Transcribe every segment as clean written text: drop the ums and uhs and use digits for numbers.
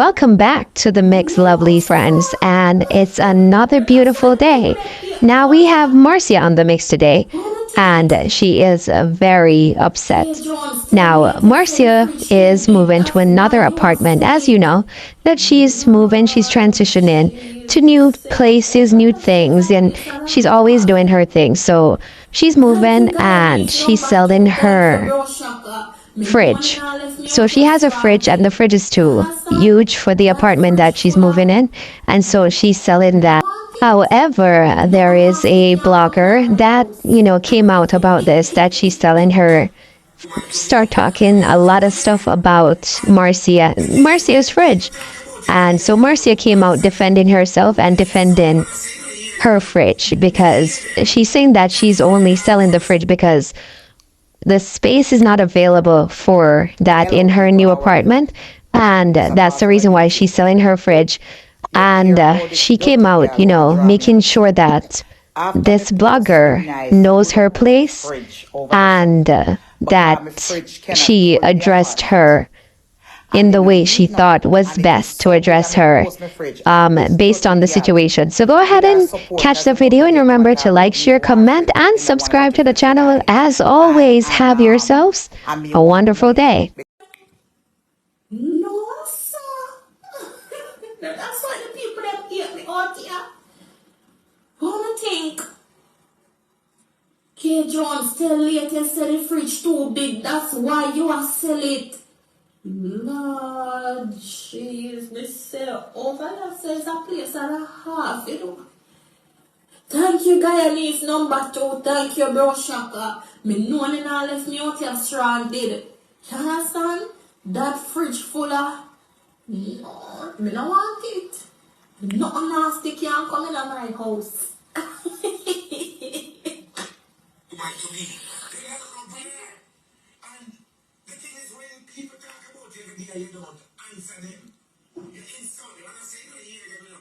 welcome back to the mix, lovely friends. And it's another beautiful day. Now we have Marcia on the mix today, and she is very upset. Now, Marcia is moving to another apartment, as you know, that she's moving, she's transitioning to new places, new things, and she's always doing her thing. So she's moving and she's selling her fridge. So she has a fridge, and the fridge is too huge for the apartment that she's moving in. And so she's selling that. However, there is a blogger that, came out about this, that she's selling her, start talking a lot of stuff about Marcia's fridge. And so Marcia came out defending herself and defending her fridge, because she's saying that she's only selling the fridge because the space is not available for that in her new apartment, and that's the reason why she's selling her fridge. And she came out, making sure that this blogger knows her place, and that she addressed her in the way she thought was best to address her, based on the situation. So go ahead and catch the video, and remember to like, share, comment, and subscribe to the channel. As always, have yourselves a wonderful day. No, sir. That's why the people that hate me out here. Wanna think? K. Jones tell later say the fridge too big. That's why you are sell it. Lord, jeez, me say over there says a place and a half, Thank you, Guyanese number 2. Thank you, bro Shaka. Me know and all left me out here strong did. You understand? That fridge full of no, me no want it. Nothing nasty can come in my house. You don't answer them. You insult them. When I say you don't hear them,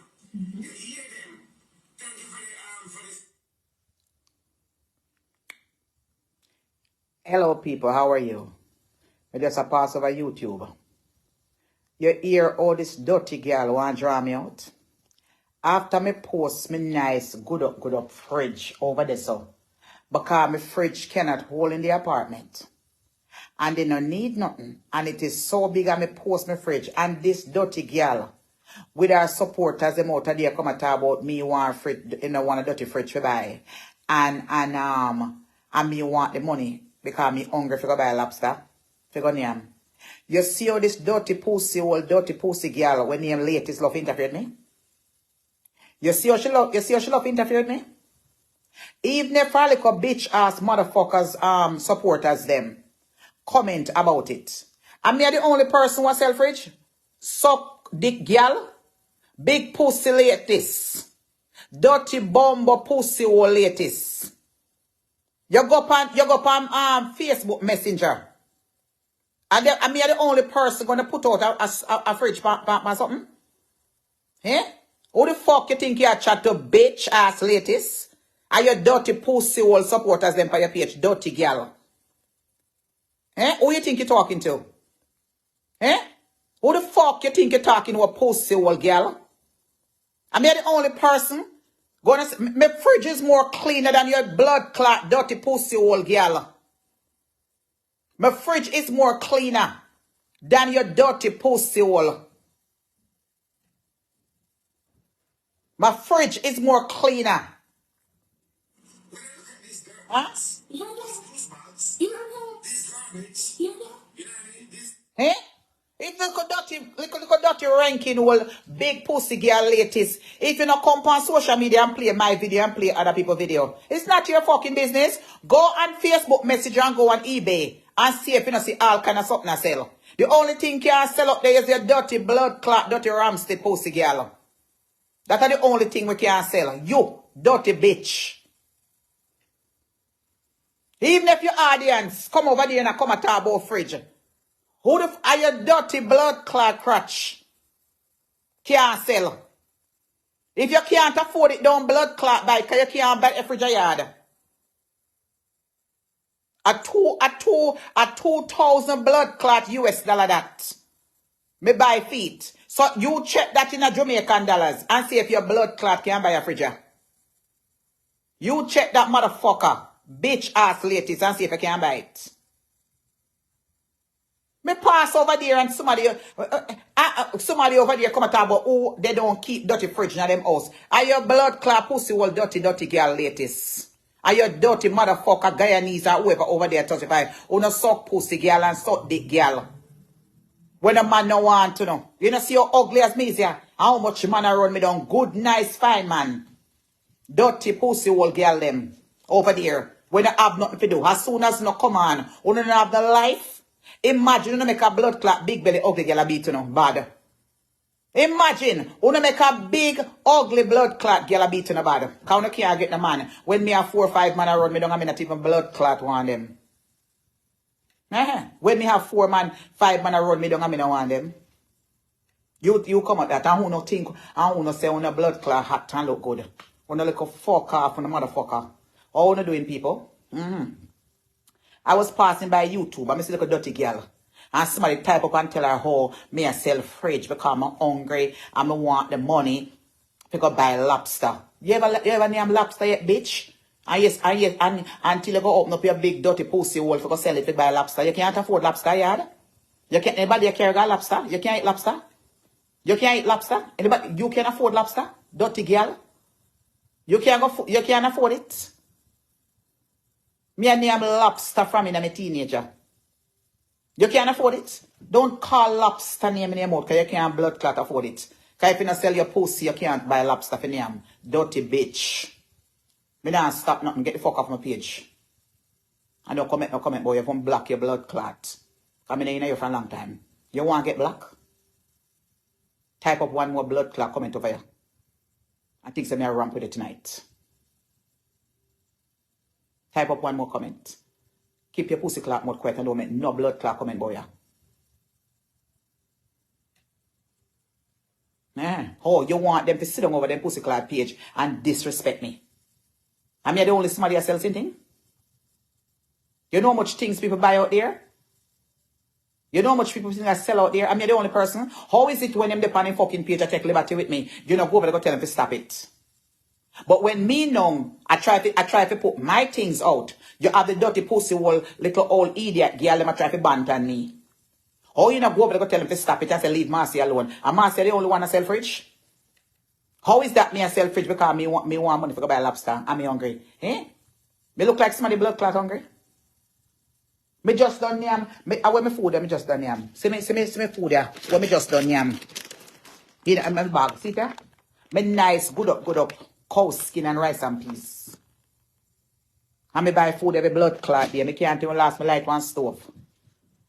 you hear them. Thank you for this. Hello, people. How are you? I just a pass over YouTube. You hear all this dirty girl want to draw me out? After me post me nice, good up fridge over there, so. Because my fridge cannot hold in the apartment. And they don't need nothing. And it is so big and me post my fridge. And this dirty girl, with her supporters, them out there come and talk about me want fridge, want a dirty fridge to buy. And me want the money because me hungry to go buy lobster. To go name. You see how this dirty pussy girl when name latest love interfered me? You see how she love interfered me? Even if I like a bitch ass motherfuckers supporters them comment about it. And me are the only person who sell fridge. Suck dick girl. Big pussy latest. Dirty bumbo pussy hole latest. You go on Facebook Messenger. And me are the only person gonna put out a fridge for something. Eh? Who the fuck you think you are chat to bitch ass latest? And your dirty pussy hole supporters them for your page. Dirty girl. Eh? Who you think you're talking to? Eh? Who the fuck you think you're talking to, a pussy old girl? I'm the only person gonna say, my fridge is more cleaner than your blood clot dirty pussy old girl. My fridge is more cleaner than your dirty pussy hole. My fridge is more cleaner. Huh? Eh? It's look dirty ranking all big pussy girl latest. If you not come on social media and play my video and play other people's video, it's not your fucking business. Go on Facebook Messenger and go on eBay and see if you don't see all kind of something I sell. The only thing can sell up there is your dirty blood clot, dirty Ramstead pussy girl. That's the only thing we can sell. You, dirty bitch. Even if your audience come over there and come and talk about fridge. Who the are your dirty blood clot crutch? Can't sell. If you can't afford it, don't blood clot buy, because you can't buy a fridge yard. A 2,000 blood clot US dollar that. Me buy feet. So you check that in a Jamaican dollars and see if your blood clot can buy a fridge. You check that motherfucker, bitch ass ladies, and see if I can buy it. Me pass over there and somebody over there come and talk about who they don't keep dirty fridge in them house. Are your blood clot pussy all dirty girl latest? Are your dirty motherfucker Guyanese or whoever over there 35 who no suck pussy girl and suck dick girl? When a man no want to know. You know see how ugly as me is here? How much man around me down? Good, nice, fine man. Dirty pussy old girl them over there. When I have nothing to do. As soon as no come on, you don't have the life. Imagine you make a blood clot, big belly, ugly girl a beat you know, bad. Imagine you make a big, ugly blood clot girl a beat you know, bad. Cause you can't get the man. When me have 4 or 5 man around me, don't have me not even blood clot one them. When me have 4 man, 5 man around me, don't have me no want them. You come at that and who no think and who no say on a blood clot hot and look good. On a little fuck off on the motherfucker. How you doing people? I was passing by YouTube and I see like a dirty girl. And somebody type up and tell her how me I sell fridge because I'm hungry and I want the money to go buy lobster. You ever name lobster yet, bitch? And until you go open up your big dirty pussy hole for go sell it to buy lobster. You can't afford lobster, yard. You can't anybody carry lobster? You can't eat lobster? You can't eat lobster? Anybody you can afford lobster? Dirty girl? You can't afford it? Me and name lobster from in a teenager. You can't afford it. Don't call lobster name in your mouth because you can't blood clot afford it. Because if you don't sell your pussy, you can't buy lobster for name. Dirty bitch. Me don't stop nothing. Get the fuck off my page. And don't comment, no comment, boy. You won't block your blood clot. I mean, you know you for a long time. You want to get black? Type up one more blood clot comment over here. I think so me will ramp with it tonight. Type up one more comment. Keep your pussy clot mouth quiet and don't make no blood clot comment, boy. Oh, you want them to sit down over them pussy clot page and disrespect me? I'm the only somebody that sells anything? You know how much things people buy out there? You know how much people think I sell out there? I'm the only person. How is it when them depend on fucking page I take liberty with me? You know, go over there go tell them to stop it. But when me know, I try to put my things out. You have the dirty pussy little old idiot girl them I try to banter me. How you know go over there go tell them to stop it and say leave Marcia alone? And Marcia the only one to sell fridge? How is that me I sell fridge because me want money for go buy lobster and me hungry? Eh? Me look like somebody blood clot hungry? Me just done yam. I wear my food me just done yam. See me food there. When me just done yam. You know, my bag. See there? Me nice, good up. Cow skin and rice and peas. And me buy food every blood clot there. Me can't even last me light one stove.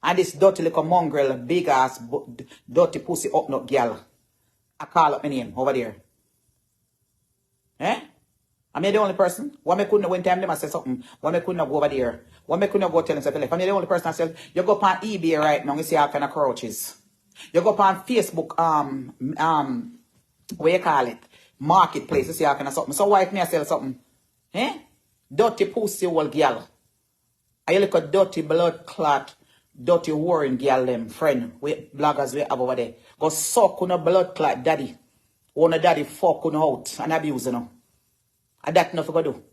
And this dirty little mongrel, big ass, dirty pussy up nut girl. I call up my name over there. Eh? I'm the only person. Why me couldn't when time them I say something? Why me couldn't go over there? Why me couldn't go tell himself left? I'm the only person I said, you go on eBay right now, you see all kind of crouches. You go on Facebook, what you call it? Marketplace, you see all kind of something. So why if me I sell something? Eh? Dirty pussy old girl. I look at dirty blood clot, dirty warring girl them, friend, we bloggers we have over there. Go suck on a blood clot daddy. On a daddy fuck on out and abuse you know. And that nothing go do.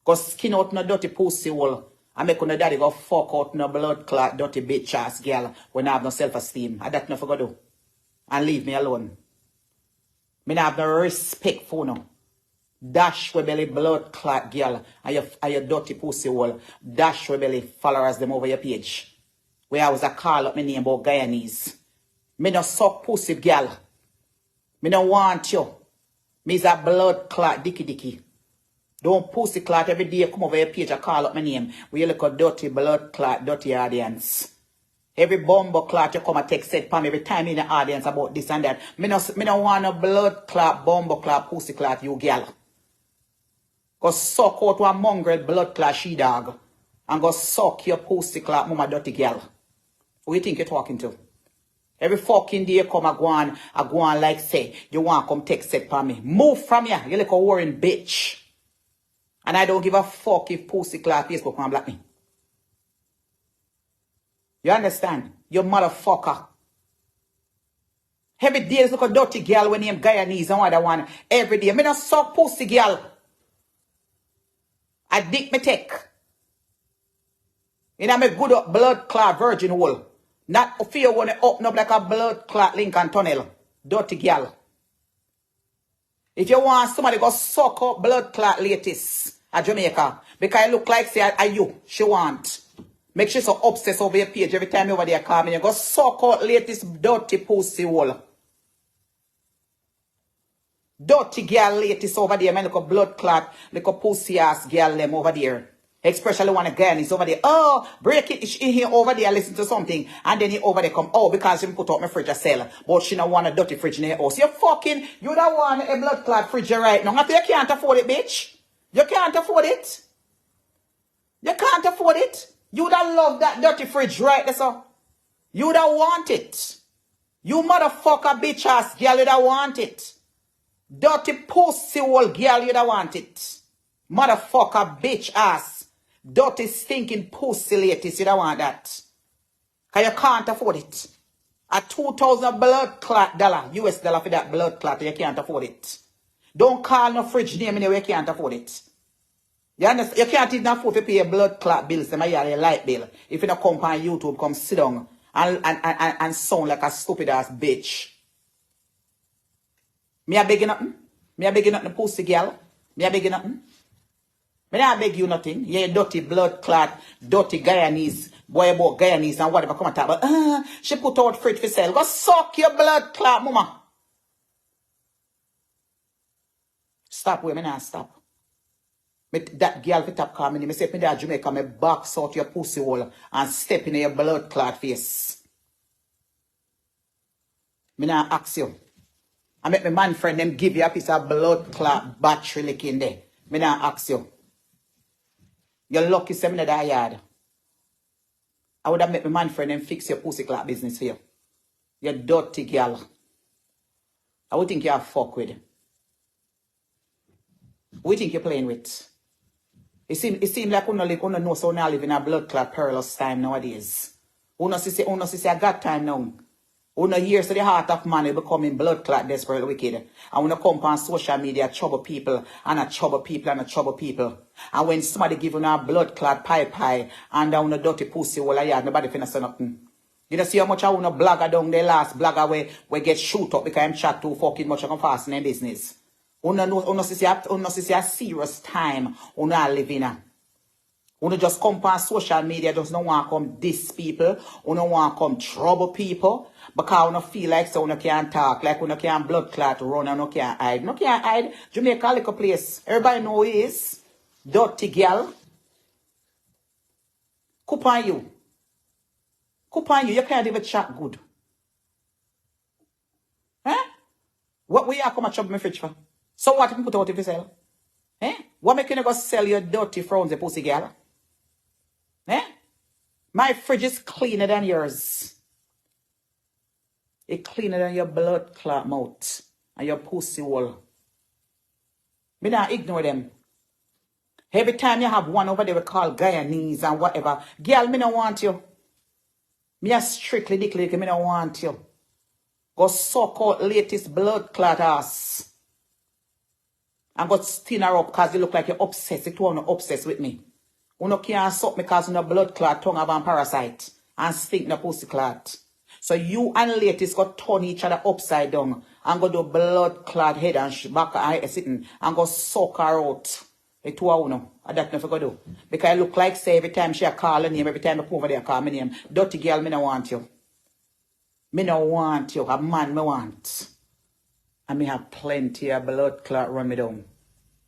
Go skin out no dirty pussy hole and make on a daddy go fuck out no blood clot dirty bitch ass girl when I have no self-esteem. And that nothing go do. And leave me alone. Me not have no respect for no. Dash we belly blood clot girl and your dirty pussy hole. Dash we belly followers them over your page. Where I was a call up my name about Guyanese. Me no suck pussy girl. Me no want you. Me is a blood clot dicky. Don't pussy clot every day come over your page and call up my name. We look a dirty blood clot, dirty audience. Every bumbo clot you come and text said Pam every time in the audience about this and that. Me no want a blood clot, bumbo clot, pussy clot, you girl. Go suck out one mongrel blood clot she dog. And go suck your pussy clot mama dirty girl. Who you think you're talking to? Every fucking day come a go on like say, you want come text set for me. Move from here, you like a warring bitch. And I don't give a fuck if pussy clot Facebook can block me. You understand? You motherfucker. Every day is look a dirty girl when name Guyanese and what I want. Every day. Me not suck pussy girl. I dick me take. In a me good up blood clot virgin hole. Not fear when it open up like a blood clot Lincoln tunnel. Dirty girl. If you want somebody go suck up blood clot latest at Jamaica, because it look like say are you, she want. Make sure so obsessed over your page every time you over there call me. You go suck out latest dirty pussy hole. Dirty girl latest over there, man, look a blood clot, look a pussy ass girl them over there. Especially when a girl is over there. Oh, break it in here over there, listen to something. And then he over there come, oh, because she put out my fridge a sell. But she don't want a dirty fridge in her house. You don't want a blood clot fridge right now. You can't afford it, bitch. You can't afford it. You can't afford it. You don't love that dirty fridge right there, so. You don't want it. You motherfucker bitch ass girl, you don't want it. Dirty pussy hole girl, you don't want it. Motherfucker bitch ass. Dirty stinking pussy ladies, you don't want that. Because you can't afford it. A 2,000 blood clot dollar, US dollar for that blood clot, you can't afford it. Don't call no fridge name anyway, you can't afford it. You understand? You can't even afford to pay a blood clot bill, some of you a light bill. If you don't come on YouTube, come sit down and sound like a stupid ass bitch. Me a begging nothing? Me a begging nothing, pussy girl? Me a begging nothing? Me not beg you nothing. Yeah, dirty blood clot, dirty Guyanese, boy about Guyanese and whatever come and talk about. She put out fridge for sale. Go suck your blood clot, mama. Stop where me not stop. Me, that girl fit up call me. Me say me that Jamaica, me box out your pussy hole and step in your blood clot face. Me not ask you. I make my man friend them give you a piece of blood clot battery lick in there. Me not ask you. You're lucky say me not that yard. I would have met my man friend and fix your pussy clot business for you. You dirty girl. I would think you're fuck with. Who you think you're playing with? It seems like you know so now live in a blood clot perilous time nowadays. Uno see I got time now. Uno hears the heart of man is becoming blood clot desperate wicked. And when you come on social media, trouble people and trouble people and trouble people. And when somebody give you a blood clot pie and down a dirty pussy wall yard, nobody finna say nothing. You don't see how much I want a blogger down the last blogger where get shoot up because I'm chat too fucking much I can fast in their business. Uno see a serious time uno live in. Uno just come on social media, just don't want to come diss people. Uno want to come trouble people. Because uno feel like so uno can't talk, like uno can't blood clot run and uno can't hide. No can't hide. Jamaica like a place. Everybody know who he is. Dirty girl. Coop on you. Coop on you. You can't even chat good. Huh? What we are come and trouble my fridge for? So what if you put out if you sell? Eh? What make you go sell your dirty frowns, pussy girl? Eh? My fridge is cleaner than yours. It's cleaner than your blood clot mouth and your pussy hole. Me not ignore them. Every time you have one over there we call Guyanese and whatever. Girl, me don't want you. Me a strictly declare me don't want you. Go suck out latest blood clot ass. And go stin her up because you look like you're obsessed. You want to obsessed with me. You can't suck me because you know blood clot, tongue of a parasite. And stink no pussy clot. So you and latest go turn each other upside down. And go do blood clot head and back and sitting. And go suck her out. The two of you. And that's nothing go do. Because I look like say every time she call her name, every time I come over there call my name. Dirty girl, me no want you. Me no want you. A man me want. And me have plenty of blood clot run me down.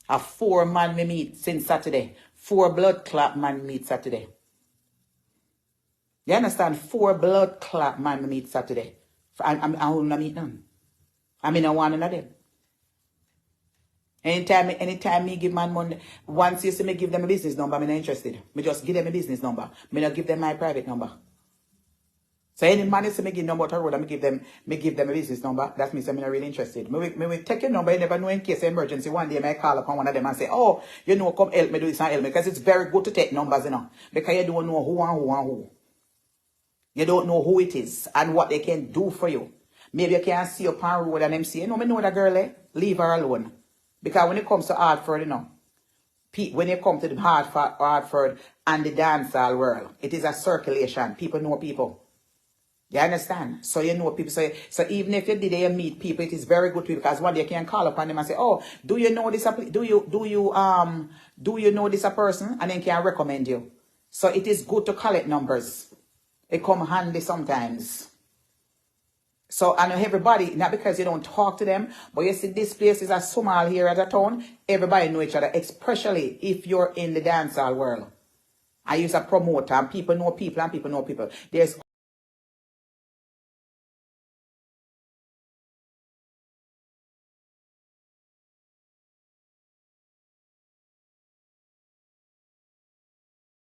A 4 man me meet since Saturday. 4 blood clot man meet Saturday. You understand? 4 blood clot man me meet Saturday. I will not meet none. I mean, I want none of them. Anytime me give man money, once you see me give them a business number, I'm not interested. Me just give them a business number. Me not give them my private number. So any man is me give number to road and me give them a business number. That means I'm not really interested. Me will take your number. You never know in case of emergency. One day I may call upon one of them and say, oh, you know, come help me do this and help me. Because it's very good to take numbers, you know. Because you don't know who and who and who. You don't know who it is and what they can do for you. Maybe you can't see up on road and them say, no, me know that girl, leave her alone. Because when it comes to Hartford, you know, when you come to the Hartford and the dancehall world, it is a circulation. People know people. You understand? So you know people. So even if you did meet people, it is very good to you because one day you can call upon them and say, oh, do you know this? Do you know this a person? And then can recommend you. So it is good to collect numbers. It come handy sometimes. So I know everybody, not because you don't talk to them, but you see this place is a small here at a town. Everybody know each other, especially if you're in the dancehall world. I use a promoter and people know people and people know people. There's